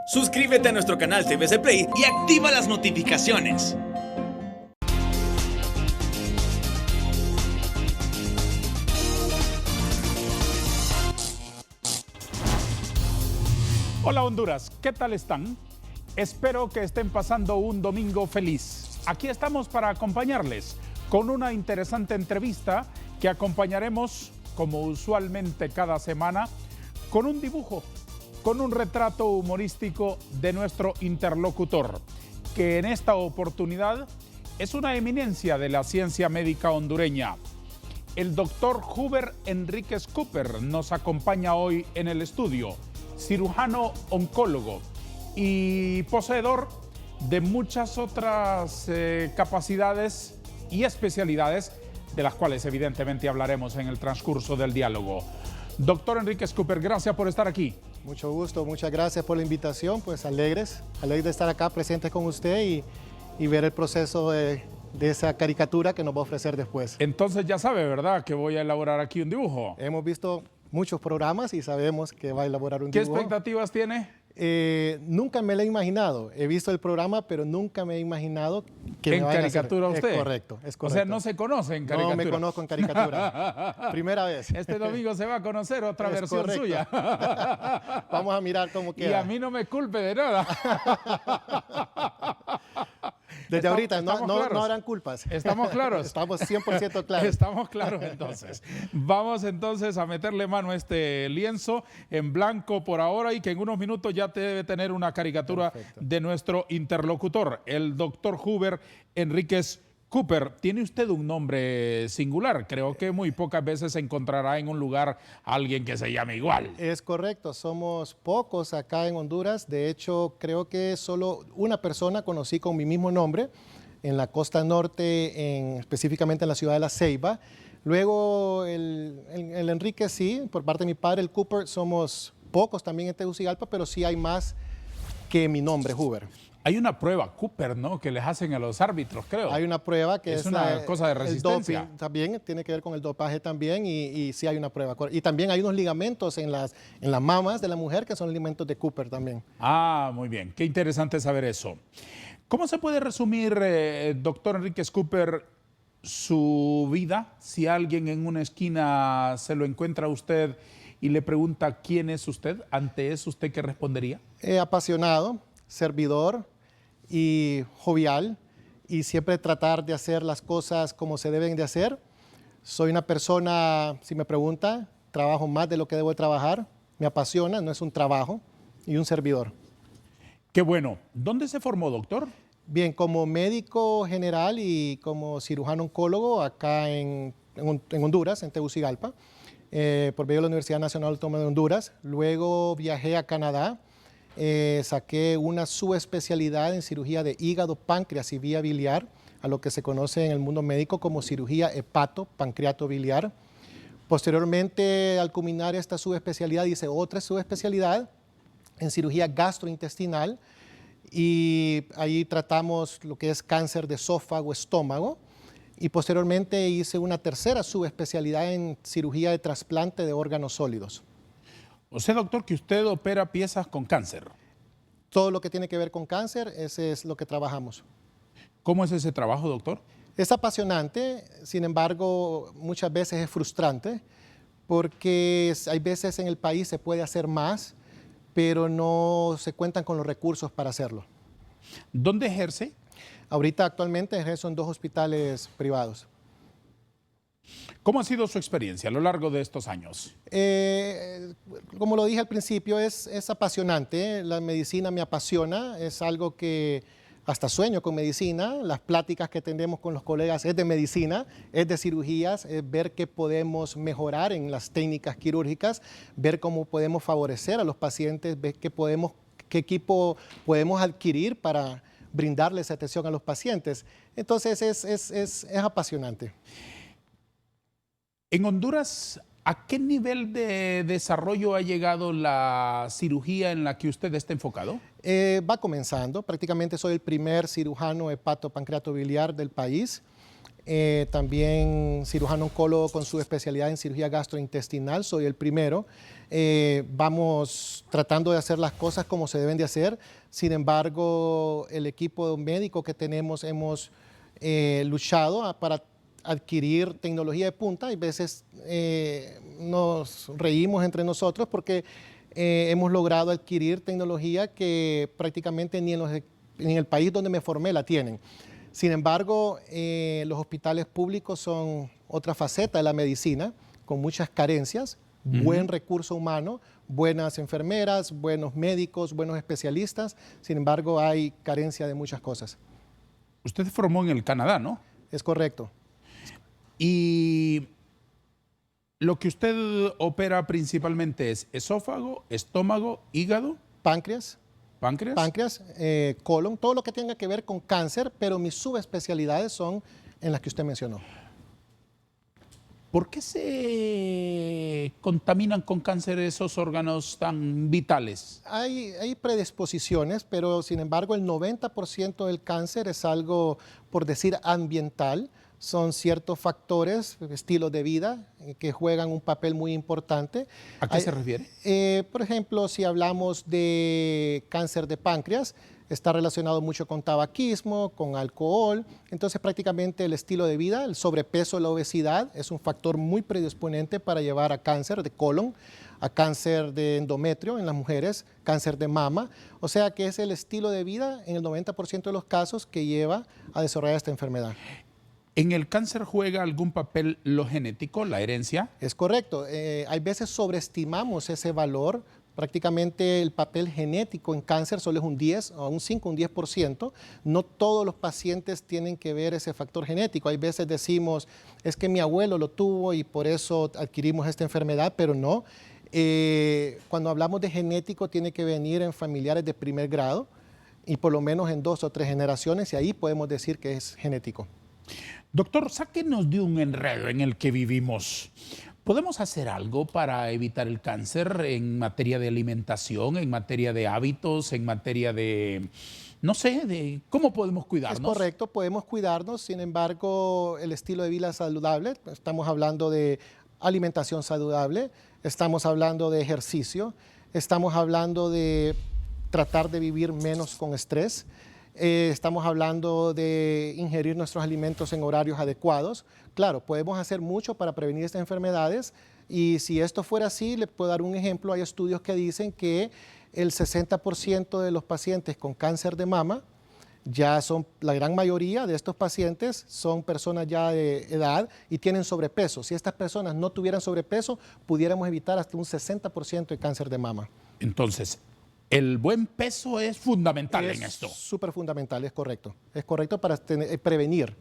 Suscríbete a nuestro canal TVC Play y activa las notificaciones. Hola Honduras, ¿qué tal están? Espero que estén pasando un domingo feliz. Aquí estamos para acompañarles con una interesante entrevista que acompañaremos, como usualmente cada semana, con un dibujo, con un retrato humorístico de nuestro interlocutor, que en esta oportunidad es una eminencia de la ciencia médica hondureña. El doctor Huber Enríquez Cooper nos acompaña hoy en el estudio, cirujano oncólogo y poseedor de muchas otras capacidades y especialidades, de las cuales evidentemente hablaremos en el transcurso del diálogo. Doctor Enríquez Cooper, gracias por estar aquí. Mucho gusto, muchas gracias por la invitación, pues alegres de estar acá presentes con usted y ver el proceso de esa caricatura que nos va a ofrecer después. Entonces ya sabe, ¿verdad?, que voy a elaborar aquí un dibujo. Hemos visto muchos programas y sabemos que va a elaborar un ¿Qué dibujo. expectativas tiene? Nunca me lo he imaginado. He visto el programa, pero nunca me he imaginado que me vayan a hacer. ¿En caricatura usted? Es correcto, es correcto. O sea, no se conoce en caricatura. No me conozco en caricatura. Primera vez. Este domingo se va a conocer otra versión correcto. suya. Vamos a mirar cómo queda. Y a mí no me culpe de nada. Desde ahorita no habrán culpas. ¿Estamos claros? Estamos 100% claros. Estamos claros entonces. Vamos entonces a meterle mano a este lienzo en blanco por ahora y que en unos minutos ya te debe tener una caricatura. Perfecto. De nuestro interlocutor, el doctor Huber Enríquez Cooper. Tiene usted un nombre singular. Creo que muy pocas veces se encontrará en un lugar alguien que se llame igual. Es correcto. Somos pocos acá en Honduras. De hecho, creo que solo una persona conocí con mi mismo nombre en la costa norte, específicamente en la ciudad de La Ceiba. Luego, el Enrique sí, por parte de mi padre, el Cooper, somos pocos también en Tegucigalpa, pero sí hay más que mi nombre, Huber. Hay una prueba, Cooper, ¿no?, que les hacen a los árbitros, creo. Hay una prueba que es una cosa de resistencia. El doping también, tiene que ver con el dopaje también y sí hay una prueba. Y también hay unos ligamentos en las mamas de la mujer que son ligamentos de Cooper también. Ah, muy bien. Qué interesante saber eso. ¿Cómo se puede resumir, doctor Enríquez Cooper, su vida? Si alguien en una esquina se lo encuentra a usted y le pregunta quién es usted, ¿ante eso usted qué respondería? Apasionado, servidor y jovial, y siempre tratar de hacer las cosas como se deben de hacer. Soy una persona, si me pregunta, trabajo más de lo que debo de trabajar, me apasiona, no es un trabajo, y un servidor. Qué bueno. ¿Dónde se formó, doctor? Bien, como médico general y como cirujano oncólogo acá en Honduras, en Tegucigalpa, por medio de la Universidad Nacional Autónoma de Honduras. Luego viajé a Canadá. Saqué una subespecialidad en cirugía de hígado, páncreas y vía biliar, a lo que se conoce en el mundo médico como cirugía hepato-pancreato-biliar. Posteriormente, al culminar esta subespecialidad, hice otra subespecialidad en cirugía gastrointestinal y ahí tratamos lo que es cáncer de esófago, estómago. Y posteriormente hice una tercera subespecialidad en cirugía de trasplante de órganos sólidos. O sea, doctor, que usted opera piezas con cáncer. Todo lo que tiene que ver con cáncer, ese es lo que trabajamos. ¿Cómo es ese trabajo, doctor? Es apasionante, sin embargo, muchas veces es frustrante, porque hay veces en el país se puede hacer más, pero no se cuentan con los recursos para hacerlo. ¿Dónde ejerce? Ahorita actualmente ejerzo en 2 hospitales privados. ¿Cómo ha sido su experiencia a lo largo de estos años? Como lo dije al principio, es apasionante. La medicina me apasiona, es algo que hasta sueño con medicina. Las pláticas que tenemos con los colegas es de medicina, es de cirugías, es ver qué podemos mejorar en las técnicas quirúrgicas, ver cómo podemos favorecer a los pacientes, ver qué equipo podemos adquirir para brindarles atención a los pacientes. Entonces es apasionante. En Honduras, ¿a qué nivel de desarrollo ha llegado la cirugía en la que usted está enfocado? Va comenzando. Prácticamente soy el primer cirujano hepato-pancreato-biliar del país. también cirujano oncólogo con su especialidad en cirugía gastrointestinal, soy el primero. Vamos tratando de hacer las cosas como se deben de hacer. Sin embargo, el equipo médico que tenemos hemos luchado para adquirir tecnología de punta. Hay veces nos reímos entre nosotros porque hemos logrado adquirir tecnología que prácticamente ni en el país donde me formé la tienen. Sin embargo, los hospitales públicos son otra faceta de la medicina, con muchas carencias, buen recurso humano, buenas enfermeras, buenos médicos, buenos especialistas. Sin embargo, hay carencia de muchas cosas. Usted se formó en el Canadá, ¿no? Es correcto. Y lo que usted opera principalmente es esófago, estómago, hígado, Páncreas. páncreas. Páncreas, colon, todo lo que tenga que ver con cáncer, pero mis subespecialidades son en las que usted mencionó. ¿Por qué se contaminan con cáncer esos órganos tan vitales? Hay predisposiciones, pero sin embargo el 90% del cáncer es algo, por decir, ambiental. Son ciertos factores, estilos de vida, que juegan un papel muy importante. ¿A qué se refiere? Por ejemplo, si hablamos de cáncer de páncreas, está relacionado mucho con tabaquismo, con alcohol. Entonces, prácticamente el estilo de vida, el sobrepeso, la obesidad, es un factor muy predisponente para llevar a cáncer de colon, a cáncer de endometrio en las mujeres, cáncer de mama. O sea que es el estilo de vida en el 90% de los casos que lleva a desarrollar esta enfermedad. ¿En el cáncer juega algún papel lo genético, la herencia? Es correcto. Hay veces sobreestimamos ese valor. Prácticamente el papel genético en cáncer solo es un 10, o un 5, un 10%. No todos los pacientes tienen que ver ese factor genético. Hay veces decimos, es que mi abuelo lo tuvo y por eso adquirimos esta enfermedad, pero no. Cuando hablamos de genético tiene que venir en familiares de primer grado y por lo menos en 2 o 3 generaciones, y ahí podemos decir que es genético. Doctor, sáquenos de un enredo en el que vivimos. ¿Podemos hacer algo para evitar el cáncer en materia de alimentación, en materia de hábitos, en materia de, no sé, de cómo podemos cuidarnos? Es correcto, podemos cuidarnos, sin embargo, el estilo de vida saludable, estamos hablando de alimentación saludable, estamos hablando de ejercicio, estamos hablando de tratar de vivir menos con estrés. Estamos hablando de ingerir nuestros alimentos en horarios adecuados. Claro, podemos hacer mucho para prevenir estas enfermedades y si esto fuera así, le puedo dar un ejemplo. Hay estudios que dicen que el 60% de los pacientes con cáncer de mama, ya son, la gran mayoría de estos pacientes son personas ya de edad y tienen sobrepeso. Si estas personas no tuvieran sobrepeso, pudiéramos evitar hasta un 60% de cáncer de mama. Entonces, el buen peso es fundamental en esto. Es súper fundamental, es correcto. Es correcto para prevenir.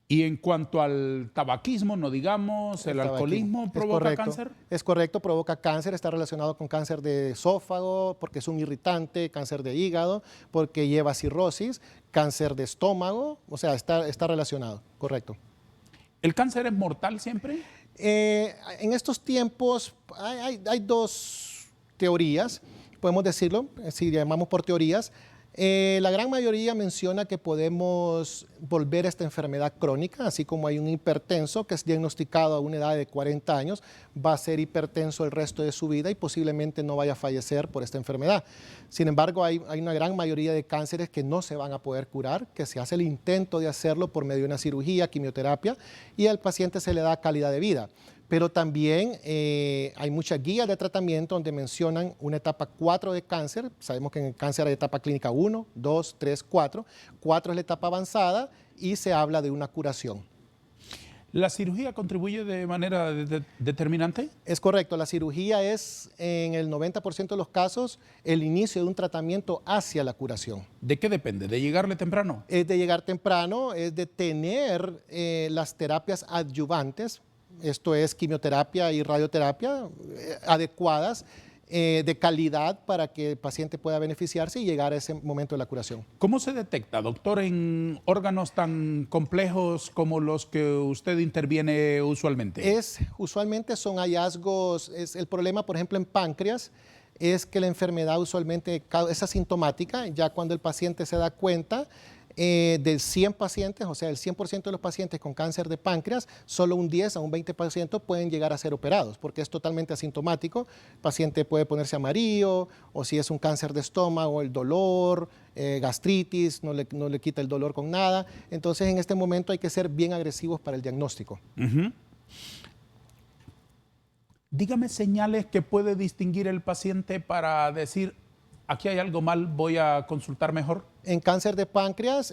Y en cuanto al tabaquismo, no digamos, el alcoholismo provoca cáncer. Es correcto, provoca cáncer, está relacionado con cáncer de esófago, porque es un irritante, cáncer de hígado, porque lleva cirrosis, cáncer de estómago, o sea, está relacionado, correcto. ¿El cáncer es mortal siempre? En estos tiempos hay 2 teorías. Podemos decirlo, si llamamos por teorías, la gran mayoría menciona que podemos volver a esta enfermedad crónica, así como hay un hipertenso que es diagnosticado a una edad de 40 años, va a ser hipertenso el resto de su vida y posiblemente no vaya a fallecer por esta enfermedad. Sin embargo, hay una gran mayoría de cánceres que no se van a poder curar, que se hace el intento de hacerlo por medio de una cirugía, quimioterapia, y al paciente se le da calidad de vida. Pero también hay muchas guías de tratamiento donde mencionan una etapa 4 de cáncer. Sabemos que en el cáncer hay etapa clínica 1, 2, 3, 4. 4 es la etapa avanzada y se habla de una curación. ¿La cirugía contribuye de manera determinante? Es correcto, la cirugía es en el 90% de los casos el inicio de un tratamiento hacia la curación. ¿De qué depende? ¿De llegarle temprano? Es de llegar temprano, es de tener las terapias adyuvantes, esto es quimioterapia y radioterapia adecuadas, de calidad para que el paciente pueda beneficiarse y llegar a ese momento de la curación. ¿Cómo se detecta, doctor, en órganos tan complejos como los que usted interviene usualmente? Usualmente son hallazgos, el problema, por ejemplo, en páncreas, es que la enfermedad usualmente es asintomática, ya cuando el paciente se da cuenta, Del 100 pacientes, o sea, el 100% de los pacientes con cáncer de páncreas, solo un 10 a un 20% pueden llegar a ser operados, porque es totalmente asintomático. El paciente puede ponerse amarillo, o si es un cáncer de estómago, el dolor, gastritis, no le quita el dolor con nada. Entonces, en este momento hay que ser bien agresivos para el diagnóstico. Dígame señales que puede distinguir el paciente para decir, aquí hay algo mal, voy a consultar mejor. En cáncer de páncreas,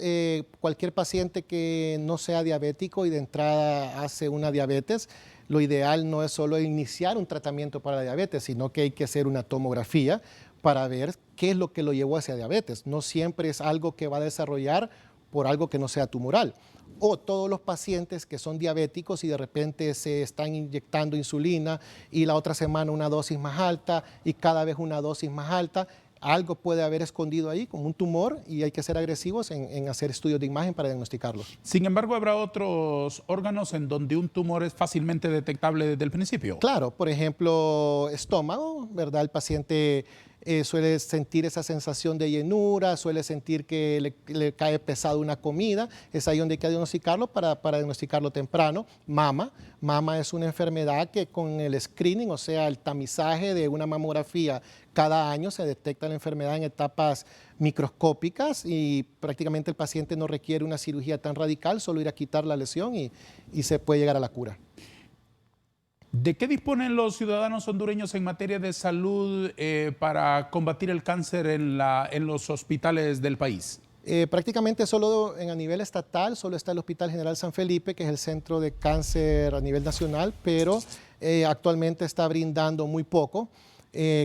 cualquier paciente que no sea diabético y de entrada hace una diabetes, lo ideal no es solo iniciar un tratamiento para la diabetes, sino que hay que hacer una tomografía para ver qué es lo que lo llevó hacia diabetes. No siempre es algo que va a desarrollar por algo que no sea tumoral. O todos los pacientes que son diabéticos y de repente se están inyectando insulina y la otra semana una dosis más alta y cada vez una dosis más alta. Algo puede haber escondido ahí como un tumor y hay que ser agresivos en hacer estudios de imagen para diagnosticarlo. Sin embargo, habrá otros órganos en donde un tumor es fácilmente detectable desde el principio. Claro, por ejemplo, estómago, ¿verdad? El paciente suele sentir esa sensación de llenura, suele sentir que le cae pesado una comida. Es ahí donde hay que diagnosticarlo para diagnosticarlo temprano. Mama es una enfermedad que con el screening, o sea, el tamizaje de una mamografía cada año se detecta la enfermedad en etapas microscópicas y prácticamente el paciente no requiere una cirugía tan radical, solo ir a quitar la lesión y se puede llegar a la cura. ¿De qué disponen los ciudadanos hondureños en materia de salud para combatir el cáncer en los hospitales del país? Prácticamente solo a nivel estatal, solo está el Hospital General San Felipe, que es el centro de cáncer a nivel nacional, pero actualmente está brindando muy poco.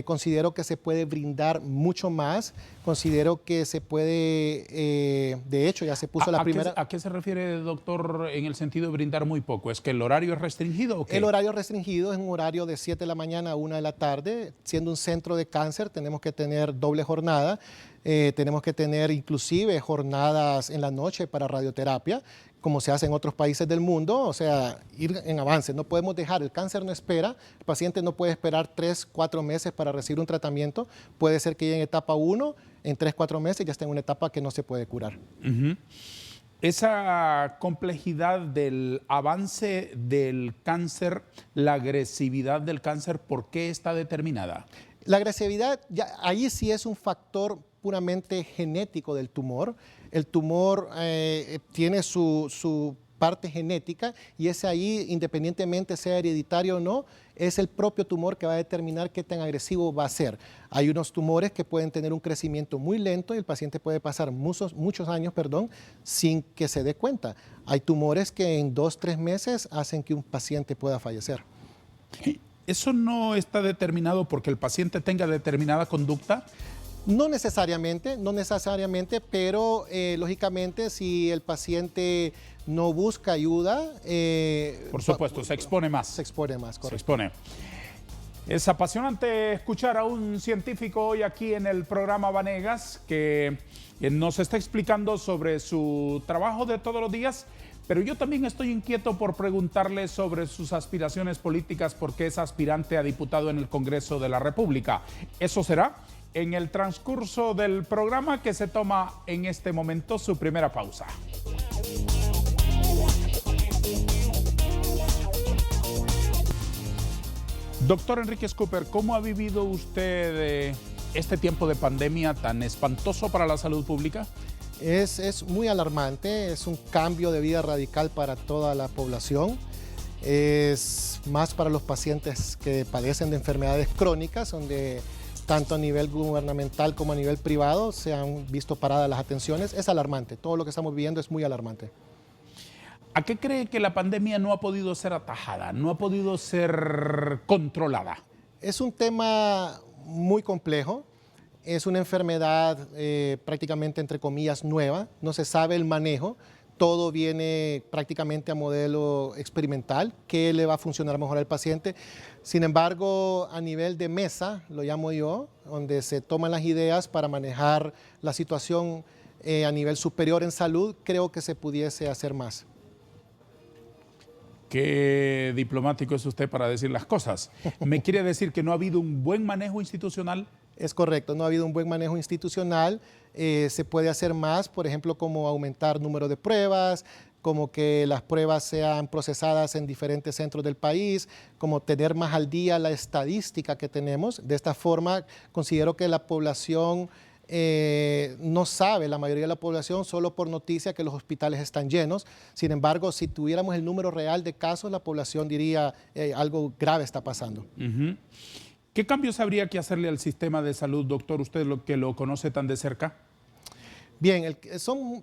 Considero que se puede brindar mucho más, considero que se puede, de hecho ya se puso la primera... ¿A qué se refiere, doctor, en el sentido de brindar muy poco? ¿Es que el horario es restringido o qué? El horario restringido es un horario de 7 de la mañana a 1 de la tarde. Siendo un centro de cáncer tenemos que tener doble jornada, tenemos que tener inclusive jornadas en la noche para radioterapia, como se hace en otros países del mundo, o sea, ir en avance. No podemos dejar, el cáncer no espera, el paciente no puede esperar 3, 4 meses para recibir un tratamiento. Puede ser que llegue en etapa 1, en 3, 4 meses ya esté en una etapa que no se puede curar. Esa complejidad del avance del cáncer, la agresividad del cáncer, ¿por qué está determinada? La agresividad, ahí sí es un factor puramente genético del tumor. El tumor tiene su parte genética y es ahí, independientemente sea hereditario o no, es el propio tumor que va a determinar qué tan agresivo va a ser. Hay unos tumores que pueden tener un crecimiento muy lento y el paciente puede pasar muchos años, sin que se dé cuenta. Hay tumores que en 2, 3 meses hacen que un paciente pueda fallecer. ¿Eso no está determinado porque el paciente tenga determinada conducta? No necesariamente, pero lógicamente si el paciente no busca ayuda... Por supuesto, se expone más. Se expone más, correcto. Se expone. Es apasionante escuchar a un científico hoy aquí en el programa Vanegas que nos está explicando sobre su trabajo de todos los días, pero yo también estoy inquieto por preguntarle sobre sus aspiraciones políticas porque es aspirante a diputado en el Congreso de la República. Eso será en el transcurso del programa, que se toma en este momento su primera pausa. Doctor Enríquez Cooper, ¿cómo ha vivido usted este tiempo de pandemia tan espantoso para la salud pública? Es muy alarmante, es un cambio de vida radical para toda la población. Es más para los pacientes que padecen de enfermedades crónicas, donde tanto a nivel gubernamental como a nivel privado se han visto paradas las atenciones. Es alarmante, todo lo que estamos viviendo es muy alarmante. ¿A qué cree que la pandemia no ha podido ser atajada, no ha podido ser controlada? Es un tema muy complejo, es una enfermedad prácticamente entre comillas nueva, no se sabe el manejo, todo viene prácticamente a modelo experimental, qué le va a funcionar mejor al paciente. Sin embargo, a nivel de mesa, lo llamo yo, donde se toman las ideas para manejar la situación a nivel superior en salud, creo que se pudiese hacer más. Qué diplomático es usted para decir las cosas. ¿Me quiere decir que no ha habido un buen manejo institucional? Es correcto, no ha habido un buen manejo institucional. Se puede hacer más, por ejemplo, como aumentar número de pruebas, como que las pruebas sean procesadas en diferentes centros del país, como tener más al día la estadística que tenemos. De esta forma, considero que la población no sabe, la mayoría de la población, solo por noticia que los hospitales están llenos. Sin embargo, si tuviéramos el número real de casos, la población diría algo grave está pasando. ¿Qué cambios habría que hacerle al sistema de salud, doctor, usted que lo conoce tan de cerca? Bien, son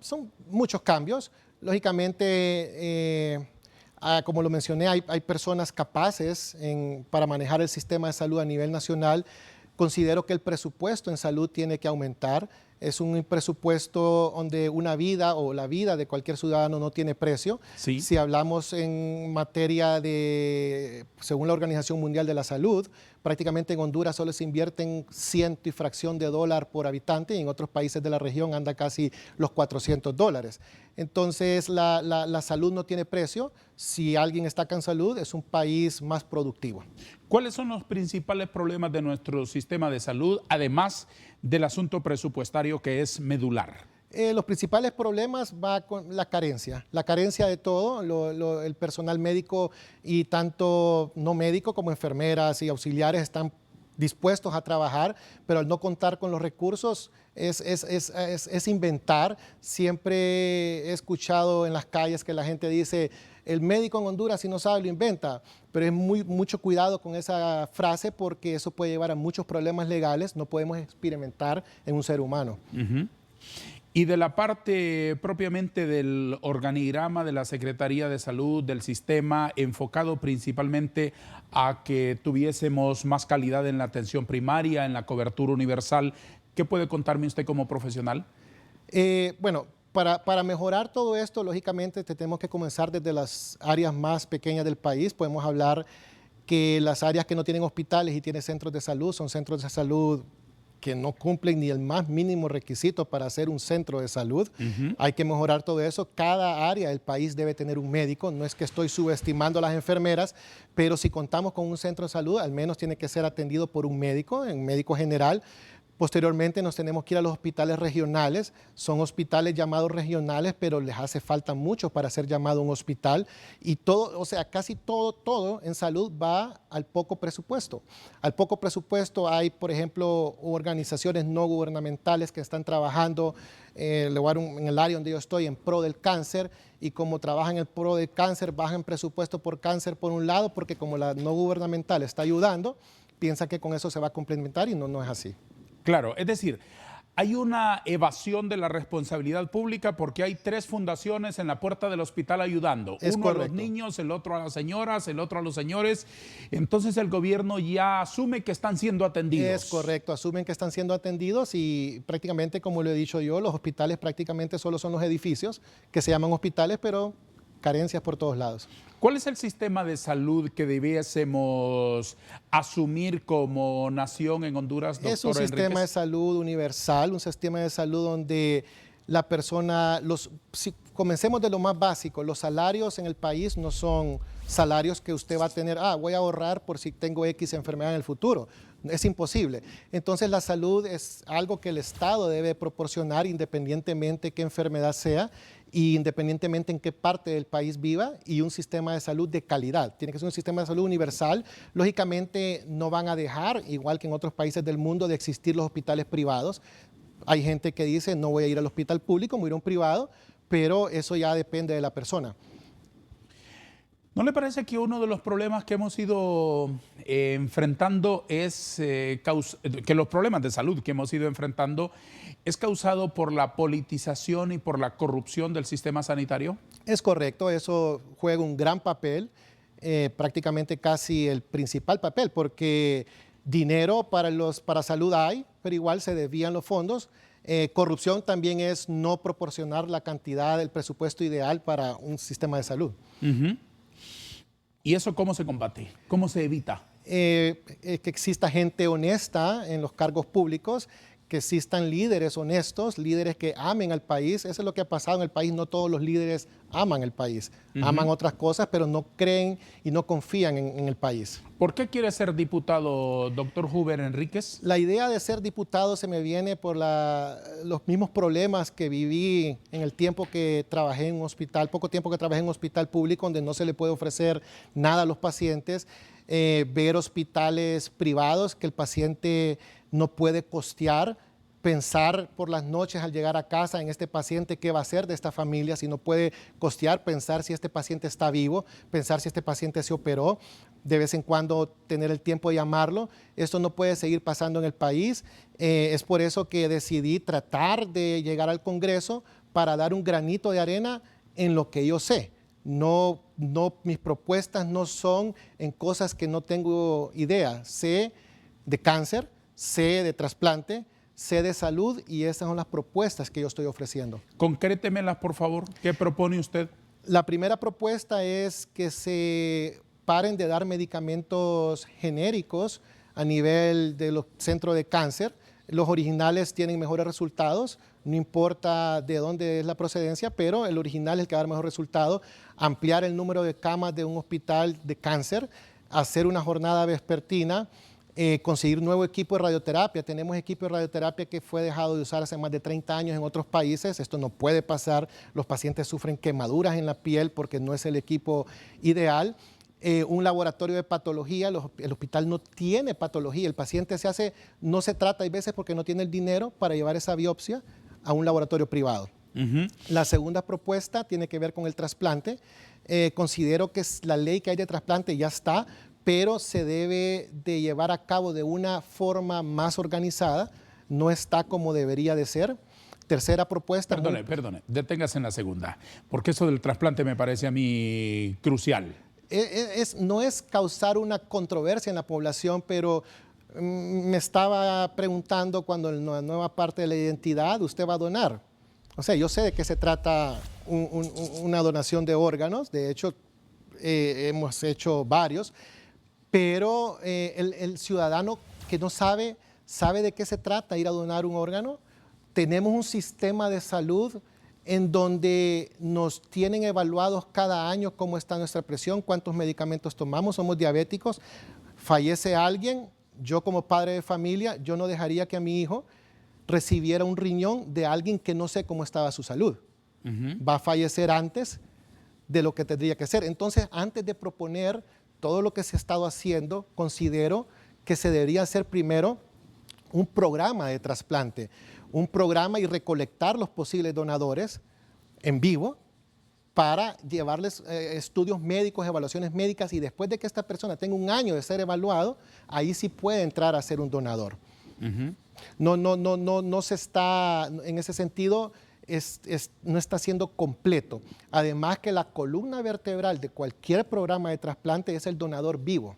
muchos cambios. Lógicamente, como lo mencioné, hay personas capaces para manejar el sistema de salud a nivel nacional. Considero que el presupuesto en salud tiene que aumentar. Es un presupuesto donde una vida o la vida de cualquier ciudadano no tiene precio. Sí. Si hablamos en materia de, según la Organización Mundial de la Salud, prácticamente en Honduras solo se invierten ciento y fracción de dólar por habitante y en otros países de la región anda casi los $400. Entonces la salud no tiene precio. Si alguien está acá en salud, es un país más productivo. ¿Cuáles son los principales problemas de nuestro sistema de salud, además del asunto presupuestario que es medular? Los principales problemas va con la carencia de todo. El personal médico y tanto no médico como enfermeras y auxiliares están dispuestos a trabajar, pero al no contar con los recursos es inventar. Siempre he escuchado en las calles que la gente dice, el médico en Honduras si no sabe lo inventa, pero es mucho cuidado con esa frase porque eso puede llevar a muchos problemas legales. No podemos experimentar en un ser humano. Y de la parte propiamente del organigrama de la Secretaría de Salud, del sistema, enfocado principalmente a que tuviésemos más calidad en la atención primaria, en la cobertura universal, ¿qué puede contarme usted como profesional? Bueno, para mejorar todo esto, lógicamente tenemos que comenzar desde las áreas más pequeñas del país. Podemos hablar que las áreas que no tienen hospitales y tienen centros de salud son centros de salud que no cumplen ni el más mínimo requisito para ser un centro de salud. Hay que mejorar todo eso. Cada área del país debe tener un médico. No es que estoy subestimando a las enfermeras, pero si contamos con un centro de salud, al menos tiene que ser atendido por un médico general. Posteriormente nos tenemos que ir a los hospitales regionales. Son hospitales llamados regionales, pero les hace falta mucho para ser llamado un hospital. Y todo, o sea, casi todo en salud va al poco presupuesto. Al poco presupuesto hay, por ejemplo, organizaciones no gubernamentales que están trabajando en el área donde yo estoy, en pro del cáncer, y como trabajan en el pro del cáncer, bajan presupuesto por cáncer por un lado, porque como la no gubernamental está ayudando, piensa que con eso se va a complementar y no es así. Claro, es decir, hay una evasión de la responsabilidad pública porque hay 3 fundaciones en la puerta del hospital ayudando. Uno a los niños, el otro a las señoras, el otro a los señores. Entonces el gobierno ya asume que están siendo atendidos. Es correcto, asumen que están siendo atendidos y prácticamente, como lo he dicho yo, los hospitales prácticamente solo son los edificios que se llaman hospitales, pero carencias por todos lados. ¿Cuál es el sistema de salud que debiésemos asumir como nación en Honduras, doctor Es un sistema Enríquez? de salud universal, un sistema de salud donde la persona, si comencemos de lo más básico, los salarios en el país no son salarios que usted va a tener, voy a ahorrar por si tengo X enfermedad en el futuro. Es imposible. Entonces la salud es algo que el Estado debe proporcionar independientemente qué enfermedad sea y independientemente en qué parte del país viva, y un sistema de salud de calidad. Tiene que ser un sistema de salud universal. Lógicamente no van a dejar, igual que en otros países del mundo, de existir los hospitales privados. Hay gente que dice no voy a ir al hospital público, voy a ir a un privado, pero eso ya depende de la persona. ¿No le parece que uno de los problemas que hemos ido enfrentando es que los problemas de salud que hemos ido enfrentando es causado por la politización y por la corrupción del sistema sanitario? Es correcto, eso juega un gran papel, prácticamente casi el principal papel, porque dinero para salud hay, pero igual se desvían los fondos. Corrupción también es no proporcionar la cantidad del presupuesto ideal para un sistema de salud. ¿Y eso cómo se combate? ¿Cómo se evita? Que exista gente honesta en los cargos públicos, que existan líderes honestos, líderes que amen al país. Eso es lo que ha pasado en el país. No todos los líderes aman el país. Aman otras cosas, pero no creen y no confían en el país. ¿Por qué quiere ser diputado, doctor Huber Enríquez? La idea de ser diputado se me viene por los mismos problemas que viví en el tiempo que trabajé en un hospital, poco tiempo que trabajé en un hospital público donde no se le puede ofrecer nada a los pacientes, ver hospitales privados que el paciente no puede costear, pensar por las noches al llegar a casa en este paciente, qué va a hacer de esta familia si no puede costear, pensar si este paciente está vivo, pensar si este paciente se operó, de vez en cuando tener el tiempo de llamarlo. Esto no puede seguir pasando en el país. Es por eso que decidí tratar de llegar al Congreso para dar un granito de arena en lo que yo sé. No, mis propuestas no son en cosas que no tengo idea. Sé de cáncer, sé de trasplante, sé de salud y esas son las propuestas que yo estoy ofreciendo. Concrétemelas, por favor. ¿Qué propone usted? La primera propuesta es que se paren de dar medicamentos genéricos a nivel de los centros de cáncer. Los originales tienen mejores resultados, no importa de dónde es la procedencia, pero el original es el que va a dar mejor resultado. Ampliar el número de camas de un hospital de cáncer, hacer una jornada vespertina, conseguir nuevo equipo de radioterapia. Tenemos equipo de radioterapia que fue dejado de usar hace más de 30 años en otros países. Esto no puede pasar. Los pacientes sufren quemaduras en la piel porque no es el equipo ideal. Un laboratorio de patología, el hospital no tiene patología, el paciente no se trata, hay veces porque no tiene el dinero para llevar esa biopsia a un laboratorio privado. La segunda propuesta tiene que ver con el trasplante. Considero que la ley que hay de trasplante ya está, pero se debe de llevar a cabo de una forma más organizada, no está como debería de ser. Tercera propuesta. Perdone, deténgase en la segunda, porque eso del trasplante me parece a mí crucial. No es causar una controversia en la población, pero me estaba preguntando cuando en la nueva parte de la identidad usted va a donar. O sea, yo sé de qué se trata una donación de órganos, de hecho hemos hecho varios, pero el ciudadano que no sabe de qué se trata ir a donar un órgano. Tenemos un sistema de salud en donde nos tienen evaluados cada año cómo está nuestra presión, cuántos medicamentos tomamos, somos diabéticos, fallece alguien, yo como padre de familia, yo no dejaría que a mi hijo recibiera un riñón de alguien que no sé cómo estaba su salud. Va a fallecer antes de lo que tendría que ser. Entonces, antes de proponer todo lo que se ha estado haciendo, considero que se debería hacer primero un programa de trasplante, un programa y recolectar los posibles donadores en vivo para llevarles estudios médicos, evaluaciones médicas y después de que esta persona tenga un año de ser evaluado, ahí sí puede entrar a ser un donador. No se está, en ese sentido, no está siendo completo. Además que la columna vertebral de cualquier programa de trasplante es el donador vivo.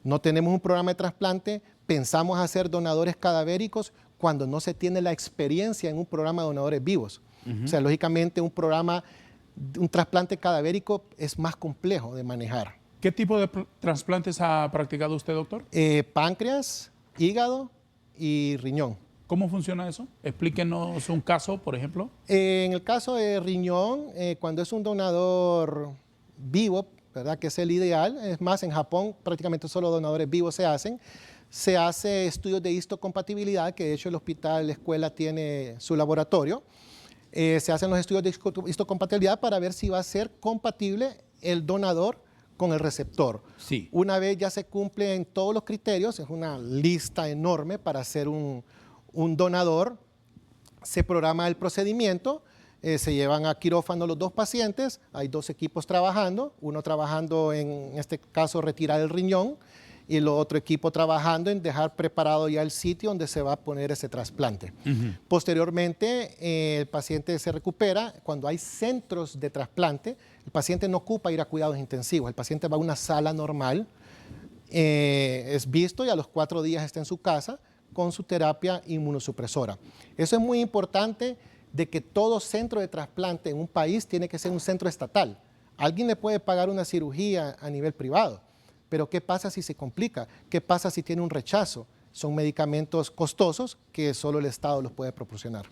No tenemos un programa de trasplante, pensamos hacer donadores cadavéricos cuando no se tiene la experiencia en un programa de donadores vivos. O sea, lógicamente un trasplante cadavérico es más complejo de manejar. ¿Qué tipo de trasplantes ha practicado usted, doctor? Páncreas, hígado y riñón. ¿Cómo funciona eso? Explíquenos un caso, por ejemplo. En el caso de riñón, cuando es un donador vivo, ¿verdad? Que es el ideal. Es más, en Japón prácticamente solo donadores vivos se hacen. Se hace estudios de histocompatibilidad, que de hecho el hospital, la escuela tiene su laboratorio. Se hacen los estudios de histocompatibilidad para ver si va a ser compatible el donador con el receptor. Sí. Una vez ya se cumplen todos los criterios, es una lista enorme para hacer un donador, se programa el procedimiento, se llevan a quirófano los dos pacientes, hay dos equipos trabajando, uno trabajando en este caso retirar el riñón y el otro equipo trabajando en dejar preparado ya el sitio donde se va a poner ese trasplante. Posteriormente, el paciente se recupera. Cuando hay centros de trasplante, el paciente no ocupa ir a cuidados intensivos, el paciente va a una sala normal, es visto y a los 4 días está en su casa con su terapia inmunosupresora. Eso es muy importante de que todo centro de trasplante en un país tiene que ser un centro estatal. Alguien le puede pagar una cirugía a nivel privado, pero ¿qué pasa si se complica? ¿Qué pasa si tiene un rechazo? son medicamentos costosos que solo el Estado los puede proporcionar.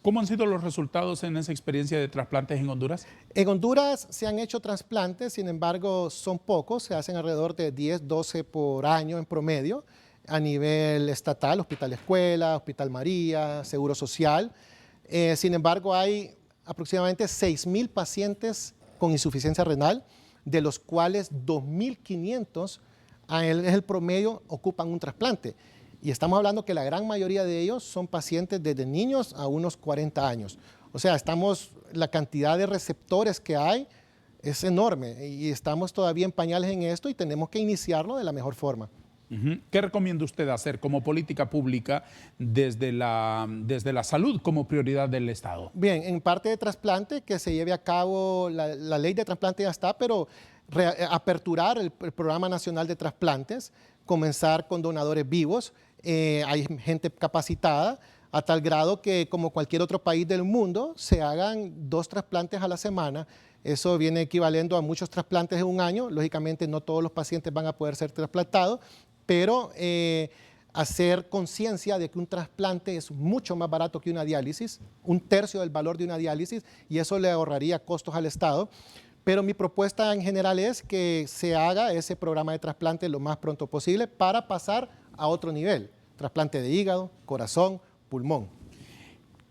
¿Cómo han sido los resultados en esa experiencia de trasplantes en Honduras? En Honduras se han hecho trasplantes, sin embargo son pocos, se hacen alrededor de 10, 12 por año en promedio a nivel estatal, Hospital Escuela, Hospital María, Seguro Social. Sin embargo hay aproximadamente 6,000 pacientes con insuficiencia renal, de los cuales 2,500 es el promedio, ocupan un trasplante. Y estamos hablando que la gran mayoría de ellos son pacientes desde niños a unos 40 años. O sea, la cantidad de receptores que hay es enorme y estamos todavía en pañales en esto y tenemos que iniciarlo de la mejor forma. ¿Qué recomienda usted hacer como política pública desde la salud como prioridad del Estado? Bien, en parte de trasplante, que se lleve a cabo, la ley de trasplante ya está, pero aperturar el Programa Nacional de Trasplantes, comenzar con donadores vivos. Hay gente capacitada a tal grado que, como cualquier otro país del mundo, se hagan 2 trasplantes a la semana. Eso viene equivaliendo a muchos trasplantes en un año. Lógicamente no todos los pacientes van a poder ser trasplantados, pero hacer conciencia de que un trasplante es mucho más barato que una diálisis, 1/3 del valor de una diálisis, y eso le ahorraría costos al Estado. Pero mi propuesta en general es que se haga ese programa de trasplante lo más pronto posible para pasar a otro nivel, trasplante de hígado, corazón, pulmón.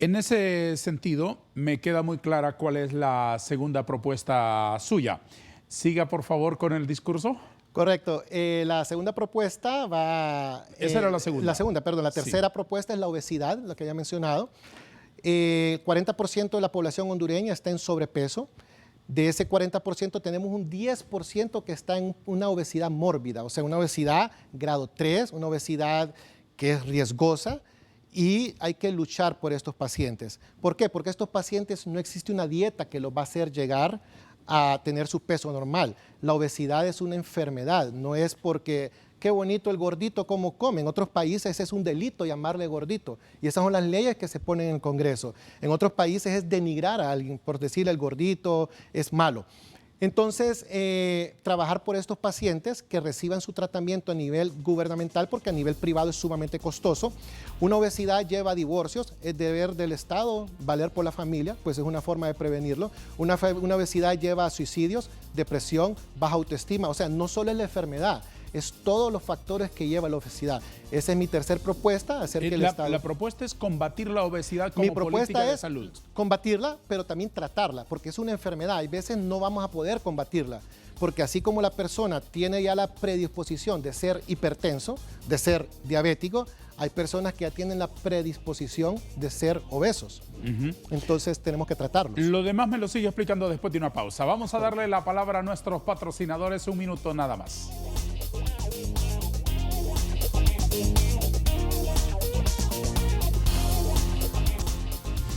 En ese sentido, me queda muy clara cuál es la segunda propuesta suya. Siga, por favor, con el discurso. Correcto. La segunda propuesta va... Esa era la segunda. La segunda, perdón. La tercera propuesta es la obesidad, la que había mencionado. 40% de la población hondureña está en sobrepeso. De ese 40% tenemos un 10% que está en una obesidad mórbida, o sea, una obesidad grado 3, una obesidad que es riesgosa, y hay que luchar por estos pacientes. ¿Por qué? Porque estos pacientes no existe una dieta que los va a hacer llegar a tener su peso normal. La obesidad es una enfermedad, no es porque qué bonito el gordito cómo come. En otros países es un delito llamarle gordito y esas son las leyes que se ponen en el Congreso. En otros países es denigrar a alguien por decirle el gordito es malo. Entonces, trabajar por estos pacientes que reciban su tratamiento a nivel gubernamental, porque a nivel privado es sumamente costoso. Una obesidad lleva a divorcios, es deber del Estado valer por la familia, pues es una forma de prevenirlo. Una obesidad lleva a suicidios, depresión, baja autoestima, o sea, no solo es la enfermedad, es todos los factores que lleva la obesidad. Esa es mi tercera propuesta, hacer que el Estado... La propuesta es combatir la obesidad como política de salud. Combatirla, pero también tratarla, porque es una enfermedad. Hay veces no vamos a poder combatirla, porque así como la persona tiene ya la predisposición de ser hipertenso, de ser diabético, hay personas que ya tienen la predisposición de ser obesos. Entonces tenemos que tratarlos. Lo demás me lo sigue explicando después de una pausa. Vamos a darle la palabra a nuestros patrocinadores, 1 minuto nada más.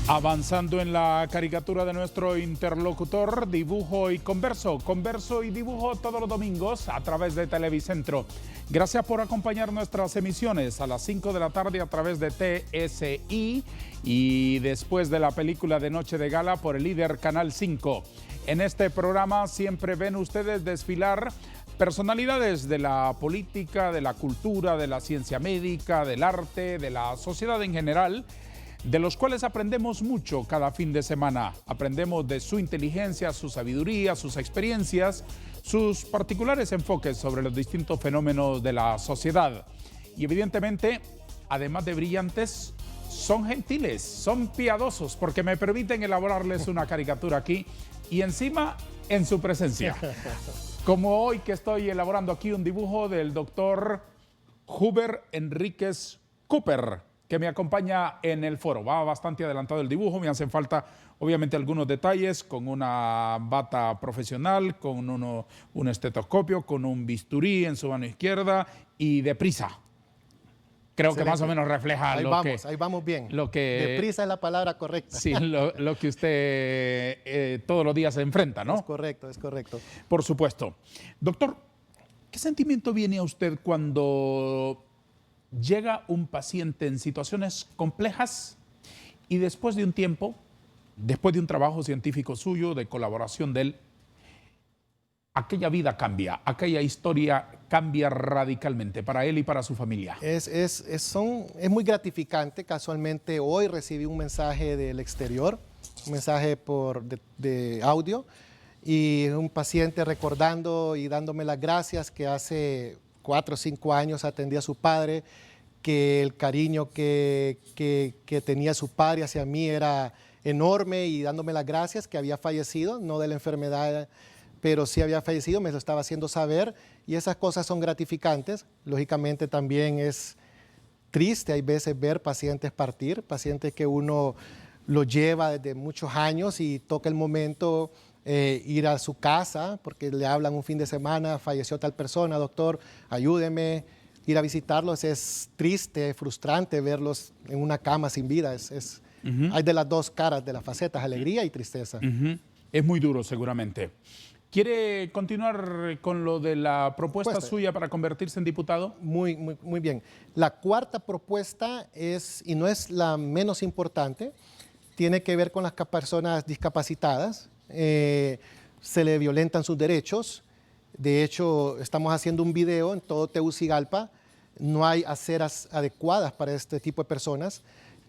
Avanzando en la caricatura de nuestro interlocutor, dibujo y converso. Converso y dibujo todos los domingos a través de Televicentro. Gracias por acompañar nuestras emisiones a las 5 de la tarde a través de TSI y después de la película de Noche de Gala por el líder Canal 5. En este programa siempre ven ustedes desfilar personalidades de la política, de la cultura, de la ciencia médica, del arte, de la sociedad en general, de los cuales aprendemos mucho cada fin de semana. Aprendemos de su inteligencia, su sabiduría, sus experiencias, sus particulares enfoques sobre los distintos fenómenos de la sociedad. Y evidentemente, además de brillantes, son gentiles, son piadosos, porque me permiten elaborarles una caricatura aquí y encima en su presencia. Como hoy que estoy elaborando aquí un dibujo del doctor Huber Enríquez Cooper, que me acompaña en el foro. Va bastante adelantado el dibujo, me hacen falta obviamente algunos detalles, con una bata profesional, con un estetoscopio, con un bisturí en su mano izquierda y deprisa. Creo Excelente. Que más o menos refleja ahí lo vamos, que... Ahí vamos bien. Lo que, deprisa es la palabra correcta. Sí, lo que usted todos los días se enfrenta, ¿no? Es correcto, es correcto. Por supuesto. Doctor, ¿qué sentimiento viene a usted cuando llega un paciente en situaciones complejas y después de un tiempo, después de un trabajo científico suyo, de colaboración de él, aquella vida cambia, aquella historia cambia radicalmente para él y para su familia. Es muy gratificante. Casualmente hoy recibí un mensaje del exterior, un mensaje de audio, y un paciente recordando y dándome las gracias que hace 4 o 5 años atendía a su padre, que el cariño que tenía su padre hacia mí era enorme, y dándome las gracias, que había fallecido, no de la enfermedad, pero sí había fallecido, me lo estaba haciendo saber, y esas cosas son gratificantes. Lógicamente también es triste hay veces ver pacientes partir, pacientes que uno lo lleva desde muchos años y toca el momento ir a su casa porque le hablan un fin de semana, falleció tal persona, doctor, ayúdeme, ir a visitarlos. Es triste, frustrante verlos en una cama sin vida. Hay de las dos caras de las facetas, alegría y tristeza. Es muy duro seguramente. ¿Quiere continuar con lo de la propuesta suya para convertirse en diputado? Muy bien. La cuarta propuesta y no es la menos importante, tiene que ver con las personas discapacitadas. Se le violentan sus derechos. De hecho, estamos haciendo un video en todo Tegucigalpa. No hay aceras adecuadas para este tipo de personas.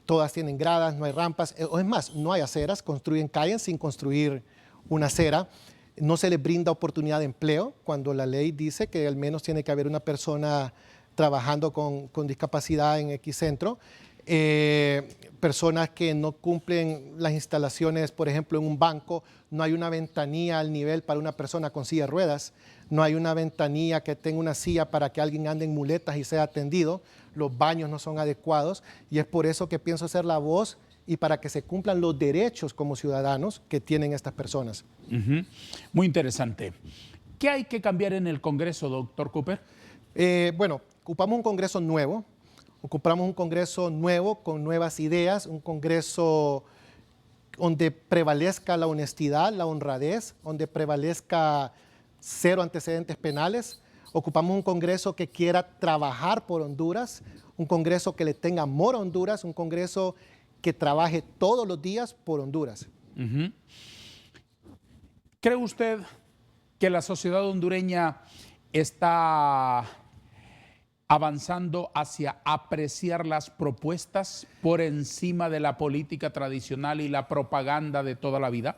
Todas tienen gradas, no hay rampas. O es más, no hay aceras, construyen calles sin construir una acera. No se les brinda oportunidad de empleo cuando la ley dice que al menos tiene que haber una persona trabajando con discapacidad en X centro. Personas que no cumplen las instalaciones, por ejemplo, en un banco, no hay una ventanilla al nivel para una persona con silla de ruedas, no hay una ventanilla que tenga una silla para que alguien ande en muletas y sea atendido, los baños no son adecuados, y es por eso que pienso ser la voz y para que se cumplan los derechos como ciudadanos que tienen estas personas. Muy interesante. ¿Qué hay que cambiar en el Congreso, doctor Cooper? Bueno, ocupamos un Congreso nuevo. Ocupamos un Congreso nuevo con nuevas ideas, un Congreso donde prevalezca la honestidad, la honradez, donde prevalezca 0 antecedentes penales. Ocupamos un Congreso que quiera trabajar por Honduras, un Congreso que le tenga amor a Honduras, un Congreso que trabaje todos los días por Honduras. ¿Cree usted que la sociedad hondureña está avanzando hacia apreciar las propuestas por encima de la política tradicional y la propaganda de toda la vida?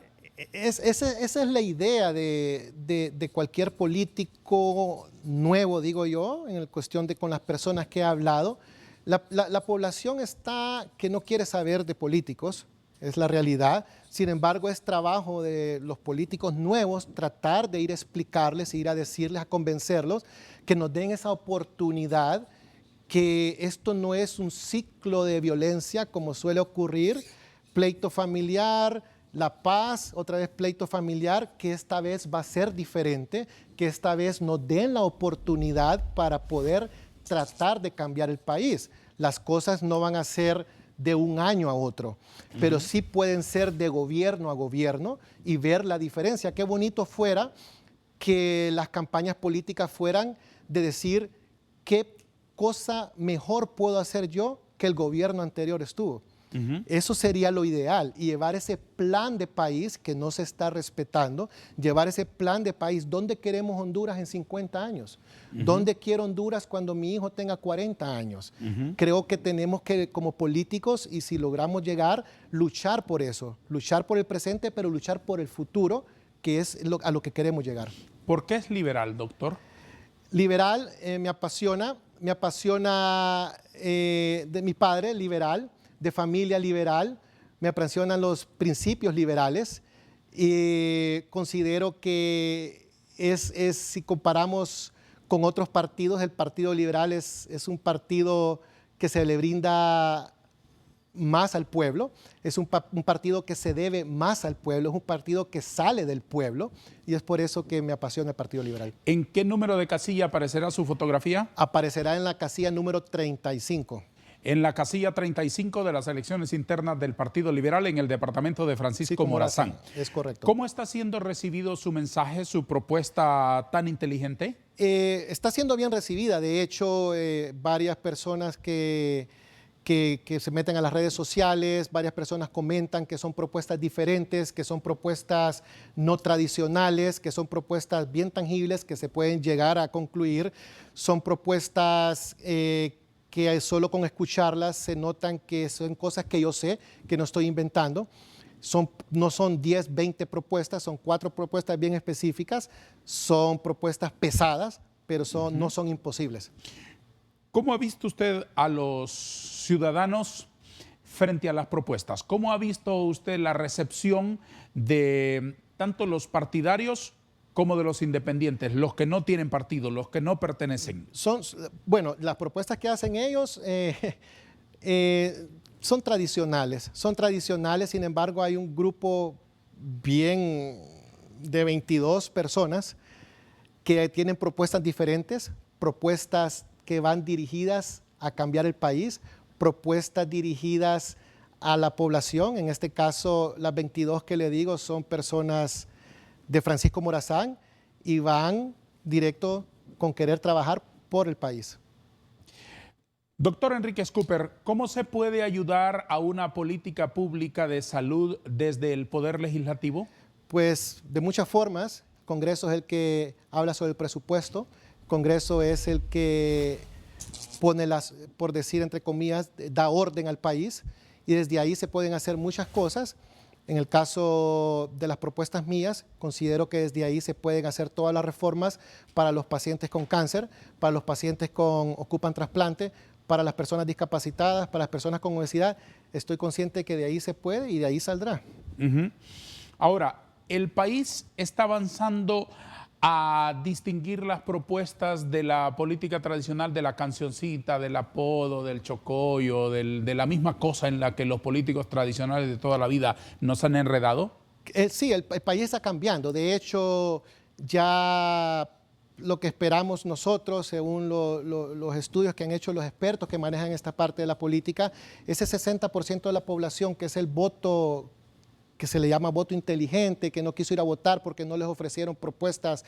Esa es la idea de cualquier político nuevo, digo yo, en cuestión con las personas que he hablado. La población que no quiere saber de políticos, es la realidad. Sin embargo, es trabajo de los políticos nuevos tratar de ir a explicarles, ir a decirles, a convencerlos, que nos den esa oportunidad, que esto no es un ciclo de violencia como suele ocurrir, pleito familiar, la paz, otra vez pleito familiar, que esta vez va a ser diferente, que esta vez nos den la oportunidad para poder tratar de cambiar el país. Las cosas no van a ser de un año a otro, pero sí pueden ser de gobierno a gobierno y ver la diferencia. Qué bonito fuera que las campañas políticas fueran de decir qué cosa mejor puedo hacer yo que el gobierno anterior estuvo. Eso sería lo ideal, y llevar ese plan de país que no se está respetando, llevar ese plan de país. ¿Dónde queremos Honduras en 50 años? ¿Dónde quiero Honduras cuando mi hijo tenga 40 años? Creo que tenemos que, como políticos, y si logramos llegar, luchar por eso, luchar por el presente, pero luchar por el futuro, que es a lo que queremos llegar. ¿Por qué es liberal, doctor? Liberal me apasiona de mi padre, liberal, de familia liberal, me apasionan los principios liberales, y considero que si comparamos con otros partidos, el Partido Liberal es un partido que se le brinda más al pueblo, es un partido que se debe más al pueblo, es un partido que sale del pueblo, y es por eso que me apasiona el Partido Liberal. ¿En qué número de casilla aparecerá su fotografía? Aparecerá en la casilla número 35. En la casilla 35 de las elecciones internas del Partido Liberal en el departamento de Francisco Morazán. Es correcto. ¿Cómo está siendo recibido su mensaje, su propuesta tan inteligente? Está siendo bien recibida. De hecho, varias personas que que se meten a las redes sociales, varias personas comentan que son propuestas diferentes, que son propuestas no tradicionales, que son propuestas bien tangibles que se pueden llegar a concluir, son propuestas que solo con escucharlas se notan que son cosas que yo sé, que no estoy inventando. No son 10, 20 propuestas, son 4 propuestas bien específicas, son propuestas pesadas, pero no son imposibles. ¿Cómo ha visto usted a los ciudadanos frente a las propuestas? ¿Cómo ha visto usted la recepción de tanto los partidarios como de los independientes, los que no tienen partido, los que no pertenecen? Bueno, las propuestas que hacen ellos son tradicionales, sin embargo hay un grupo bien de 22 personas que tienen propuestas diferentes, propuestas que van dirigidas a cambiar el país, propuestas dirigidas a la población. En este caso, las 22 que le digo son personas de Francisco Morazán y van directo con querer trabajar por el país. Doctor Enríquez Cooper, ¿cómo se puede ayudar a una política pública de salud desde el Poder Legislativo? Pues de muchas formas. El Congreso es el que habla sobre el presupuesto. Congreso es el que pone por decir entre comillas, da orden al país y desde ahí se pueden hacer muchas cosas. En el caso de las propuestas mías, considero que desde ahí se pueden hacer todas las reformas para los pacientes con cáncer, para los pacientes que ocupan trasplante, para las personas discapacitadas, para las personas con obesidad. Estoy consciente que de ahí se puede y de ahí saldrá. Ahora, el país está avanzando a distinguir las propuestas de la política tradicional de la cancioncita, del apodo, del chocollo, de la misma cosa en la que los políticos tradicionales de toda la vida nos han enredado? Sí, el país está cambiando. De hecho, ya lo que esperamos nosotros, según los estudios que han hecho los expertos que manejan esta parte de la política, ese 60% de la población que es el voto que se le llama voto inteligente, que no quiso ir a votar porque no les ofrecieron propuestas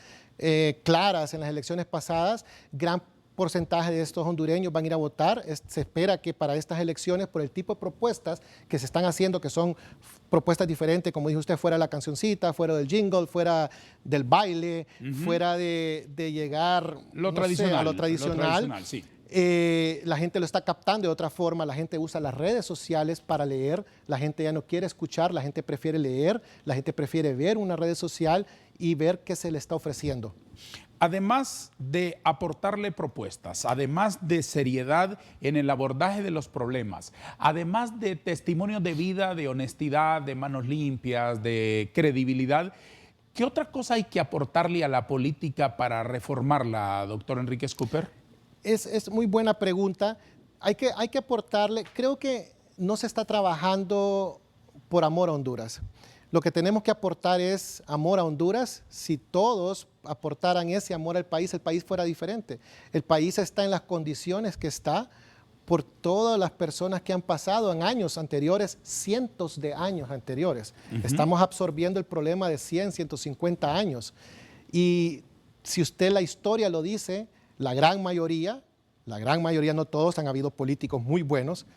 claras en las elecciones pasadas, gran porcentaje de estos hondureños van a ir a votar. Se espera que para estas elecciones, por el tipo de propuestas que se están haciendo, que son propuestas diferentes, como dijo usted, fuera de la cancioncita, fuera del jingle, fuera del baile, fuera de llegar a lo tradicional, sí. La gente lo está captando de otra forma, la gente usa las redes sociales para leer, la gente ya no quiere escuchar, la gente prefiere leer, la gente prefiere ver una red social y ver qué se le está ofreciendo. Además de aportarle propuestas, además de seriedad en el abordaje de los problemas, además de testimonio de vida, de honestidad, de manos limpias, de credibilidad, ¿qué otra cosa hay que aportarle a la política para reformarla, doctor Enríquez Cooper? Es muy buena pregunta. Hay que aportarle, creo que no se está trabajando por amor a Honduras. Lo que tenemos que aportar es amor a Honduras. Si todos aportaran ese amor al país, el país fuera diferente. El país está en las condiciones que está por todas las personas que han pasado en años anteriores, cientos de años anteriores. Estamos absorbiendo el problema de 100, 150 años. Y si usted la historia lo dice, la gran mayoría, no todos, han habido políticos muy buenos,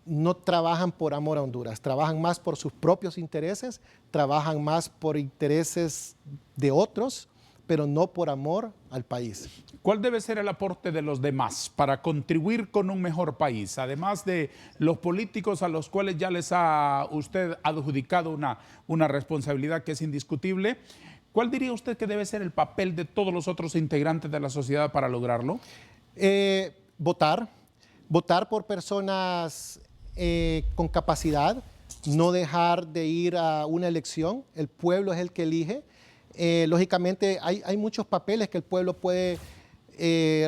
no trabajan por amor a Honduras, trabajan más por sus propios intereses, trabajan más por intereses de otros, pero no por amor al país. ¿Cuál debe ser el aporte de los demás para contribuir con un mejor país? Además de los políticos a los cuales ya les ha usted adjudicado una responsabilidad que es indiscutible, ¿cuál diría usted que debe ser el papel de todos los otros integrantes de la sociedad para lograrlo? Votar por personas con capacidad, no dejar de ir a una elección. El pueblo es el que elige. Lógicamente hay muchos papeles que el pueblo puede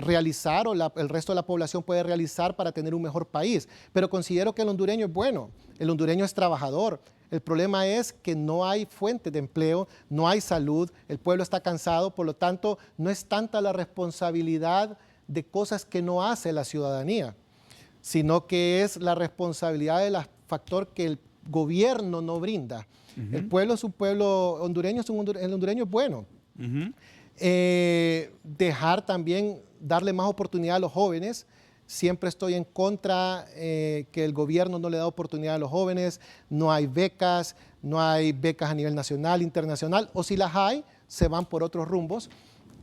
realizar o el resto de la población puede realizar para tener un mejor país, pero considero que el hondureño es bueno, el hondureño es trabajador. El problema es que no hay fuentes de empleo, no hay salud, el pueblo está cansado, por lo tanto no es tanta la responsabilidad de cosas que no hace la ciudadanía, sino que es la responsabilidad del factor que el gobierno no brinda. El pueblo es un pueblo hondureño, el hondureño es bueno. Dejar también, darle más oportunidad a los jóvenes. siempre estoy en contra que el gobierno no le da oportunidad a los jóvenes, no hay becas a nivel nacional, internacional, o si las hay, se van por otros rumbos,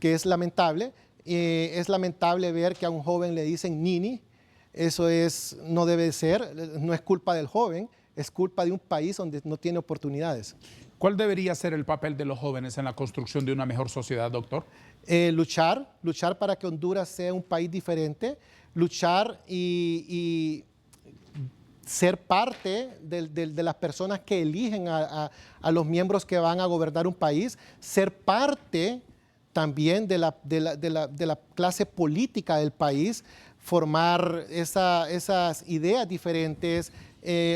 que es lamentable. Es lamentable ver que a un joven le dicen nini, eso no debe ser, no es culpa del joven, es culpa de un país donde no tiene oportunidades. ¿Cuál debería ser el papel de los jóvenes en la construcción de una mejor sociedad, doctor? Luchar para que Honduras sea un país diferente, luchar y ser parte de las personas que eligen a los miembros que van a gobernar un país, ser parte también de la clase política del país, formar esas ideas diferentes,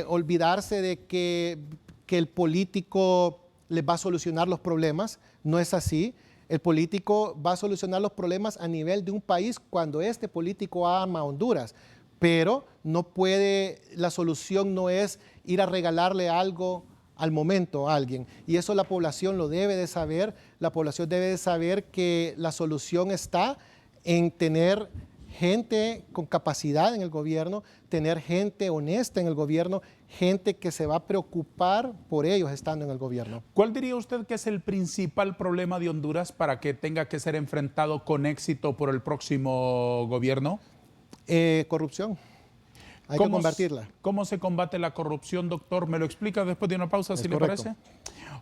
olvidarse de que el político les va a solucionar los problemas. No es así. El político va a solucionar los problemas a nivel de un país cuando este político ama a Honduras, pero la solución no es ir a regalarle algo al momento a alguien. Y eso la población lo debe de saber. La población debe de saber que la solución está en tener gente con capacidad en el gobierno, tener gente honesta en el gobierno, gente que se va a preocupar por ellos estando en el gobierno. ¿Cuál diría usted que es el principal problema de Honduras para que tenga que ser enfrentado con éxito por el próximo gobierno? Corrupción. Hay que combatirla. ¿Cómo se combate la corrupción, doctor? ¿Me lo explica después de una pausa, si le correcto. parece?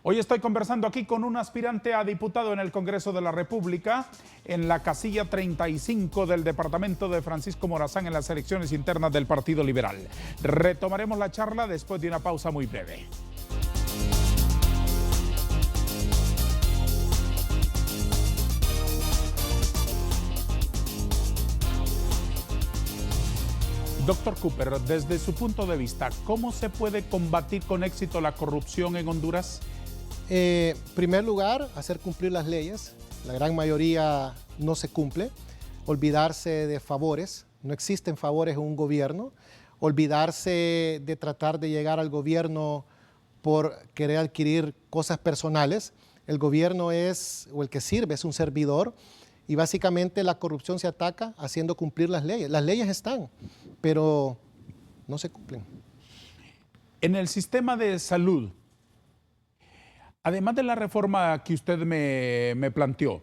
Hoy estoy conversando aquí con un aspirante a diputado en el Congreso de la República en la casilla 35 del departamento de Francisco Morazán en las elecciones internas del Partido Liberal. Retomaremos la charla después de una pausa muy breve. Doctor Cooper, desde su punto de vista, ¿cómo se puede combatir con éxito la corrupción en Honduras? En primer lugar, hacer cumplir las leyes. La gran mayoría no se cumple. Olvidarse de favores. No existen favores en un gobierno. Olvidarse de tratar de llegar al gobierno por querer adquirir cosas personales. El gobierno o el que sirve es un servidor. Y básicamente la corrupción se ataca haciendo cumplir las leyes. Las leyes están, pero no se cumplen. En el sistema de salud, además de la reforma que usted me planteó,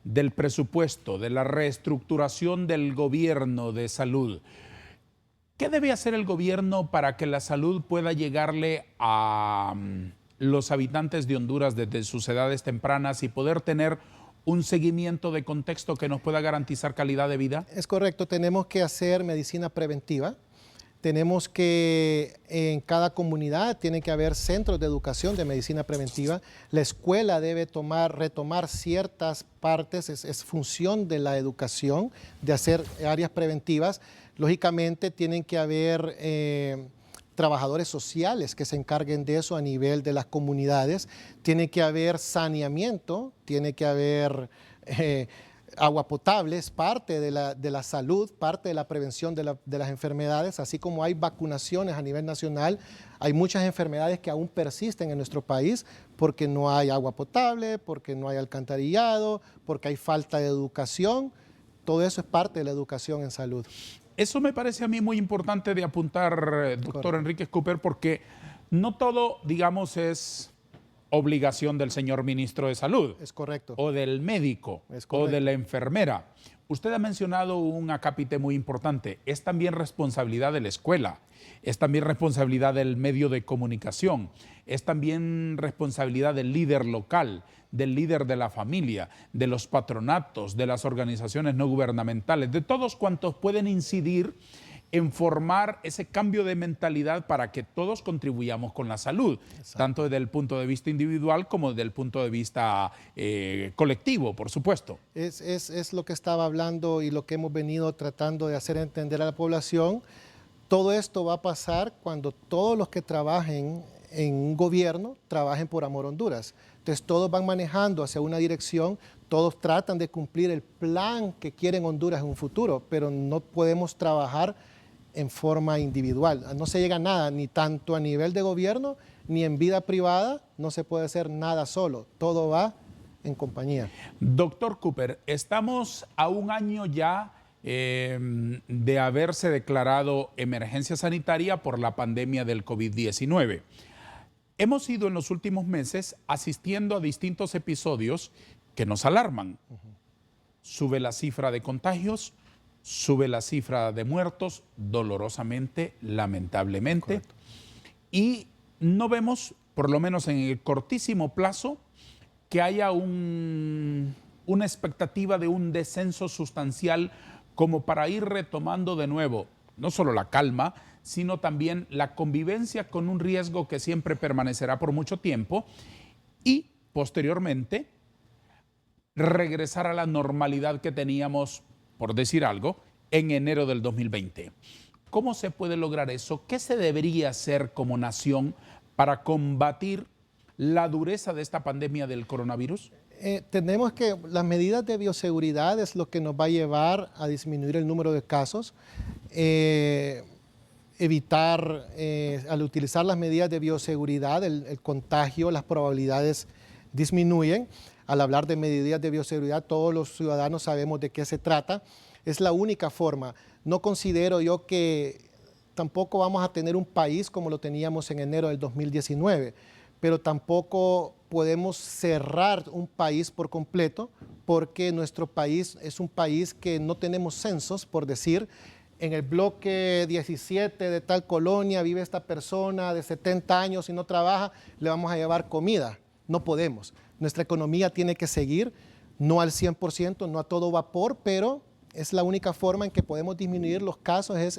del presupuesto, de la reestructuración del gobierno de salud, ¿qué debe hacer el gobierno para que la salud pueda llegarle a los habitantes de Honduras desde sus edades tempranas y poder tener un seguimiento de contexto que nos pueda garantizar calidad de vida? Es correcto, tenemos que hacer medicina preventiva. Tenemos que, en cada comunidad, tiene que haber centros de educación de medicina preventiva. La escuela debe retomar ciertas partes, es función de la educación, de hacer áreas preventivas. Lógicamente, tienen que haber trabajadores sociales que se encarguen de eso a nivel de las comunidades. Tiene que haber saneamiento, tiene que haber agua potable, es parte de la salud, parte de la prevención de las enfermedades, así como hay vacunaciones a nivel nacional. Hay muchas enfermedades que aún persisten en nuestro país porque no hay agua potable, porque no hay alcantarillado, porque hay falta de educación. Todo eso es parte de la educación en salud. Eso me parece a mí muy importante de apuntar, doctor Enríquez Cooper, porque no todo, digamos, es obligación del señor ministro de Salud. Es correcto. O del médico, o de la enfermera. Usted ha mencionado un acápite muy importante. Es también responsabilidad de la escuela, es también responsabilidad del medio de comunicación, es también responsabilidad del líder local, del líder de la familia, de los patronatos, de las organizaciones no gubernamentales, de todos cuantos pueden incidir en formar ese cambio de mentalidad para que todos contribuyamos con la salud, exacto, tanto desde el punto de vista individual como desde el punto de vista colectivo, por supuesto. Es lo que estaba hablando y lo que hemos venido tratando de hacer entender a la población. Todo esto va a pasar cuando todos los que trabajen en un gobierno trabajen por amor a Honduras. Entonces todos van manejando hacia una dirección, todos tratan de cumplir el plan que quieren Honduras en un futuro, pero no podemos trabajar en forma individual. No se llega a nada, ni tanto a nivel de gobierno, ni en vida privada, no se puede hacer nada solo. Todo va en compañía. Doctor Cooper, estamos a un año ya de haberse declarado emergencia sanitaria por la pandemia del COVID-19. Hemos ido en los últimos meses asistiendo a distintos episodios que nos alarman. Sube la cifra de contagios, sube la cifra de muertos, dolorosamente, lamentablemente. Correcto. Y no vemos, por lo menos en el cortísimo plazo, que haya una expectativa de un descenso sustancial como para ir retomando de nuevo, no solo la calma, sino también la convivencia con un riesgo que siempre permanecerá por mucho tiempo y, posteriormente, regresar a la normalidad que teníamos, por decir algo, en enero del 2020. ¿Cómo se puede lograr eso? ¿Qué se debería hacer como nación para combatir la dureza de esta pandemia del coronavirus? Tenemos que las medidas de bioseguridad es lo que nos va a llevar a disminuir el número de casos. Evitar, al utilizar las medidas de bioseguridad, el contagio, las probabilidades disminuyen. Al hablar de medidas de bioseguridad, todos los ciudadanos sabemos de qué se trata. Es la única forma. No considero yo que tampoco vamos a tener un país como lo teníamos en enero del 2019, pero tampoco podemos cerrar un país por completo porque nuestro país es un país que no tenemos censos, por decir, en el bloque 17 de tal colonia vive esta persona de 70 años y no trabaja, le vamos a llevar comida. No podemos. Nuestra economía tiene que seguir, no al 100%, no a todo vapor, pero es la única forma en que podemos disminuir los casos, es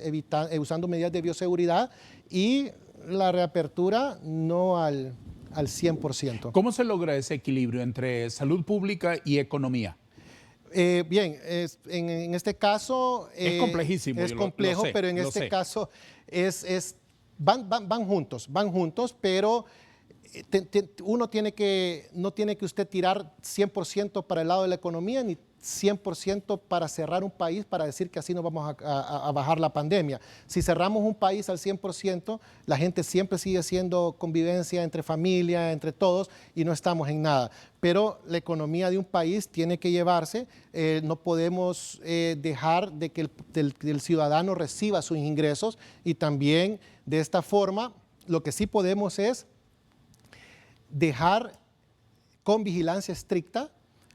usando medidas de bioseguridad y la reapertura no al 100%. ¿Cómo se logra ese equilibrio entre salud pública y economía? Bien, en este caso... es complejísimo. Es complejo, pero en este caso van juntos, pero no tiene que usted tirar 100% para el lado de la economía ni 100% para cerrar un país para decir que así no vamos a bajar la pandemia. Si cerramos un país al 100%, la gente siempre sigue haciendo convivencia entre familia, entre todos, y no estamos en nada. Pero la economía de un país tiene que llevarse, no podemos dejar de que el ciudadano reciba sus ingresos, y también de esta forma lo que sí podemos es dejar con vigilancia estricta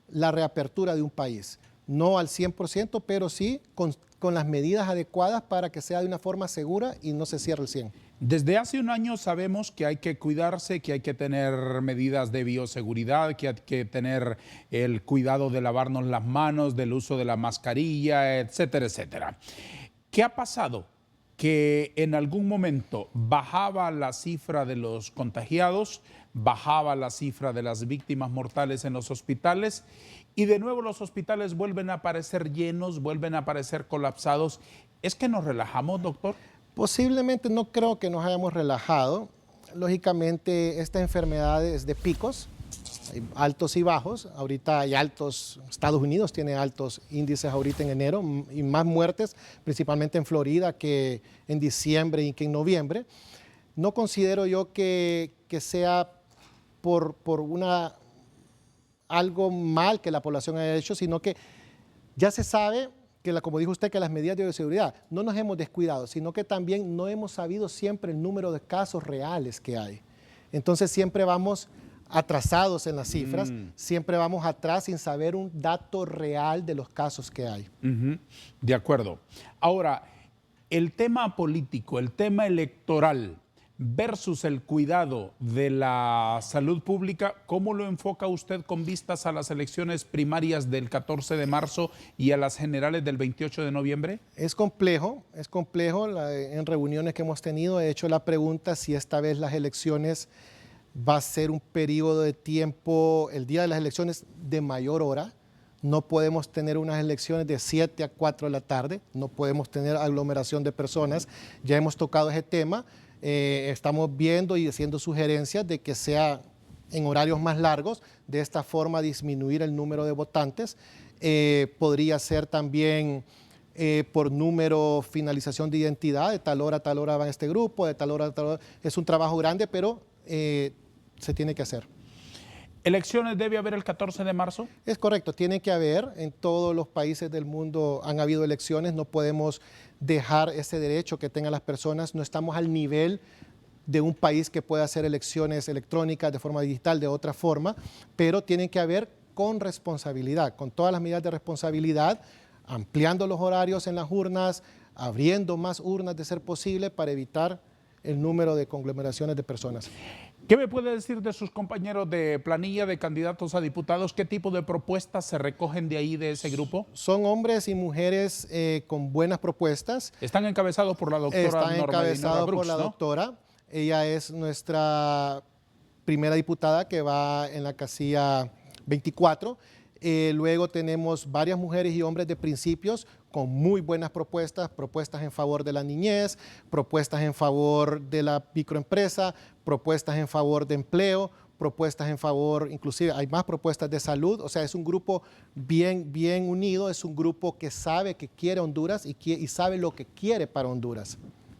la reapertura de un país. No al 100%, pero sí con las medidas adecuadas para que sea de una forma segura y no se cierre el 100%. Desde hace un año sabemos que hay que cuidarse, que hay que tener medidas de bioseguridad, que hay que tener el cuidado de lavarnos las manos, del uso de la mascarilla, etcétera, etcétera. ¿Qué ha pasado? Que en algún momento bajaba la cifra de los contagiados, bajaba la cifra de las víctimas mortales en los hospitales y de nuevo los hospitales vuelven a aparecer llenos, vuelven a aparecer colapsados. ¿Es que nos relajamos, doctor? Posiblemente no creo que nos hayamos relajado. Lógicamente, esta enfermedad es de picos, hay altos y bajos. Ahorita hay altos, Estados Unidos tiene altos índices ahorita en enero y más muertes, principalmente en Florida que en diciembre y que en noviembre. No considero yo que sea por algo mal que la población haya hecho, sino que ya se sabe que, como dijo usted, que las medidas de bioseguridad no nos hemos descuidado, sino que también no hemos sabido siempre el número de casos reales que hay. Entonces siempre vamos atrasados en las cifras, siempre vamos atrás sin saber un dato real de los casos que hay. De acuerdo. Ahora, el tema político, el tema electoral versus el cuidado de la salud pública, ¿cómo lo enfoca usted con vistas a las elecciones primarias del 14 de marzo y a las generales del 28 de noviembre? Es complejo. En reuniones que hemos tenido he hecho la pregunta si esta vez las elecciones va a ser un periodo de tiempo, el día de las elecciones, de mayor hora. No podemos tener unas elecciones de 7 a 4 de la tarde, no podemos tener aglomeración de personas. Ya hemos tocado ese tema. Estamos viendo y haciendo sugerencias de que sea en horarios más largos, de esta forma disminuir el número de votantes. Podría ser también por número, finalización de identidad, de tal hora a tal hora va este grupo, de tal hora a tal hora. Es un trabajo grande, pero se tiene que hacer. ¿Elecciones debe haber el 14 de marzo? Es correcto, tiene que haber. En todos los países del mundo han habido elecciones. No podemos dejar ese derecho que tengan las personas. No estamos al nivel de un país que pueda hacer elecciones electrónicas de forma digital, de otra forma, pero tienen que haber con responsabilidad, con todas las medidas de responsabilidad, ampliando los horarios en las urnas, abriendo más urnas de ser posible para evitar el número de conglomeraciones de personas. ¿Qué me puede decir de sus compañeros de planilla de candidatos a diputados? ¿Qué tipo de propuestas se recogen de ahí, de ese grupo? Son hombres y mujeres con buenas propuestas. Están encabezados por la doctora Están Norma encabezados Brooks, por la ¿no? doctora. Ella es nuestra primera diputada que va en la casilla 24. Luego tenemos varias mujeres y hombres de principios con muy buenas propuestas, propuestas en favor de la niñez, propuestas en favor de la microempresa, propuestas en favor de empleo, propuestas en favor, inclusive hay más propuestas de salud. O sea, es un grupo bien unido, es un grupo que sabe que quiere Honduras y sabe lo que quiere para Honduras.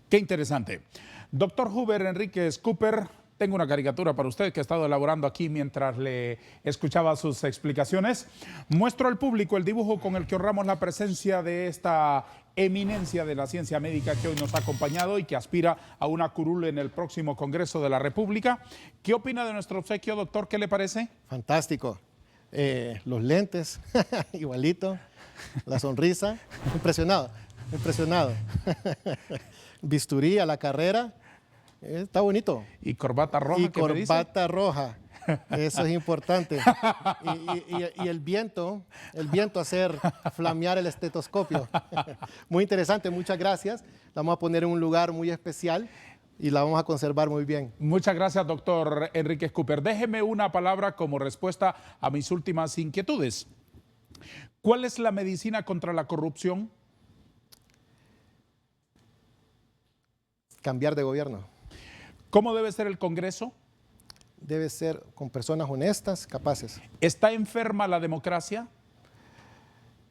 Qué interesante. Doctor Huber Enríquez Cooper, tengo una caricatura para usted que he estado elaborando aquí mientras le escuchaba sus explicaciones. Muestro al público el dibujo con el que honramos la presencia de esta eminencia de la ciencia médica que hoy nos ha acompañado y que aspira a una curul en el próximo Congreso de la República. ¿Qué opina de nuestro obsequio, doctor? ¿Qué le parece? Fantástico. Los lentes, igualito, la sonrisa, impresionado. Bisturí a la carrera. Está bonito. Y corbata roja. Y ¿qué me dice? corbata roja. Eso es importante. Y el viento hacer flamear el estetoscopio. Muy interesante, muchas gracias. La vamos a poner en un lugar muy especial y la vamos a conservar muy bien. Muchas gracias, doctor Enríquez Cooper. Déjeme una palabra como respuesta a mis últimas inquietudes. ¿Cuál es la medicina contra la corrupción? Cambiar de gobierno. ¿Cómo debe ser el Congreso? Debe ser con personas honestas, capaces. ¿Está enferma la democracia?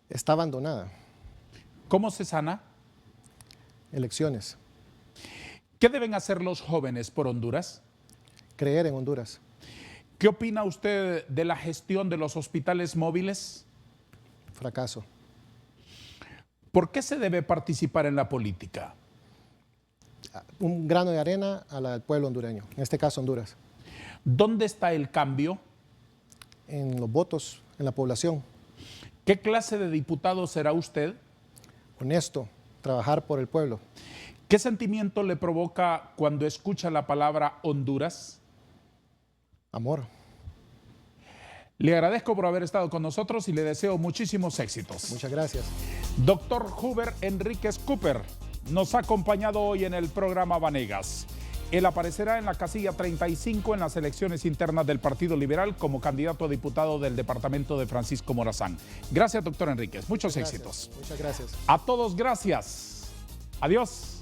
Está abandonada. ¿Cómo se sana? Elecciones. ¿Qué deben hacer los jóvenes por Honduras? Creer en Honduras. ¿Qué opina usted de la gestión de los hospitales móviles? Fracaso. ¿Por qué se debe participar en la política? Un grano de arena al pueblo hondureño, en este caso Honduras. ¿Dónde está el cambio? En los votos, en la población. ¿Qué clase de diputado será usted? Honesto, trabajar por el pueblo. ¿Qué sentimiento le provoca cuando escucha la palabra Honduras? Amor. Le agradezco por haber estado con nosotros y le deseo muchísimos éxitos. Muchas gracias. Doctor Huber Enríquez Cooper nos ha acompañado hoy en el programa Vanegas. Él aparecerá en la casilla 35 en las elecciones internas del Partido Liberal como candidato a diputado del departamento de Francisco Morazán. Gracias, doctor Enríquez. Muchos éxitos. Muchas gracias. A todos, gracias. Adiós.